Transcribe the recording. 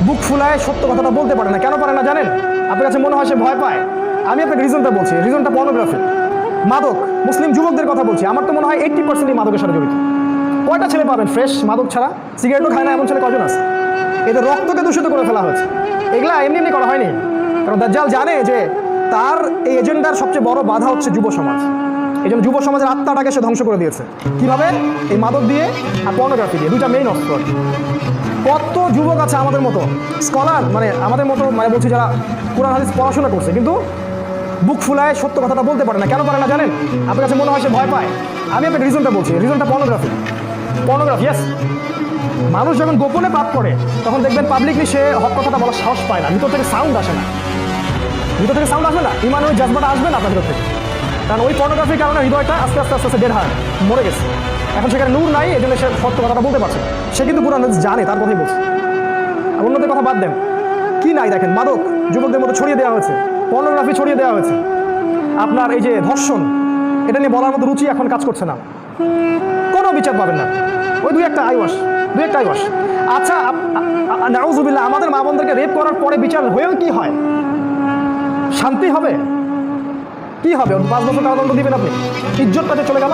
বুক ফুলায় সত্য কথাটা বলতে পারে না। কেন পারে না জানেন? আপনার কাছে মনে হয় সে ভয় পায়। আমি আপনাকে রিজনটা বলছি। রিজনটা পর্নোগ্রাফি, মাদক। মুসলিম যুবকদের কথা বলছি। আমার তো মনে হয় 80% মাদকের সাথে জড়িত। কয়টা ছেলে পাবেন ফ্রেশ মাদক ছাড়া, সিগারেটও খায় না এমন ছেলে কজন আছে? এদের রক্তকে দূষিত করে ফেলা হয়েছে। এগুলা এমনি এমনি করা হয়নি। কারণ দাজ্জাল জানে যে তার এই এজেন্ডার সবচেয়ে বড় বাধা হচ্ছে যুব সমাজ। এই জন্য যুব সমাজের আত্মাটাকে সে ধ্বংস করে দিয়েছে। কিভাবে? এই মাদক দিয়ে আর পর্নোগ্রাফি দিয়ে, দুইটা মেইন অস্ত্র। কত যুবক আছে আমাদের মতো স্কলার, মানে আমাদের মতো, মানে বলছি যারা কোরআন হাদিস পড়াশোনা করছে, কিন্তু বুক ফুলায় সত্য কথাটা বলতে পারে না। কেন পারে না জানেন? আপনার কাছে মনে হয় সে ভয় পায়। আমি আপনাকে রিজনটা বলছি। রিজনটা পর্নোগ্রাফি। Pornography, yes. মানুষ যখন গোপনে পাপ করে তখন দেখবেন পাবলিকলি সে হক কথাটা বলার সাহস পায় না। ভিতর থেকে সাউন্ড আসে না। ভিতর থেকে সাউন্ড আসবে না, ইমান ওই জাজবাটা আসবে না আপনার ভিতর থেকে। কারণ ওই পর্নোগ্রাফির কারণে হৃদয়টা আস্তে আস্তে আস্তে আস্তে বের হয়, মরে গেছে। এখন সেখানে নূর নাই, এই জন্য সে সত্য কথাটা বলতে পারছে। সে কিন্তু কোরআন হাদিস জানে, তার কথাই বলছে। অন্যদের কথা বাদ দেন, কি নাই দেখেন। মাদক যুবকদের মধ্যে ছড়িয়ে দেওয়া হয়েছে, পর্নোগ্রাফি ছড়িয়ে দেওয়া হয়েছে। আপনার এই যে ধর্ষণ, এটা নিয়ে বলার মতো রুচি এখন কাজ করছে না। কোনো বিচার পাবেন না। ওই দুই একটা আইওয়াশ। আচ্ছা, নাউজুবিল্লাহ, আমাদের মা বোনদেরকে রেপ করার পরে বিচার হয়েও কি হয়? শান্তি হবে? কি হবে? 5 বছর কারাদণ্ড দিবেন আপনি, ইজ্জতটাতে চলে গেল।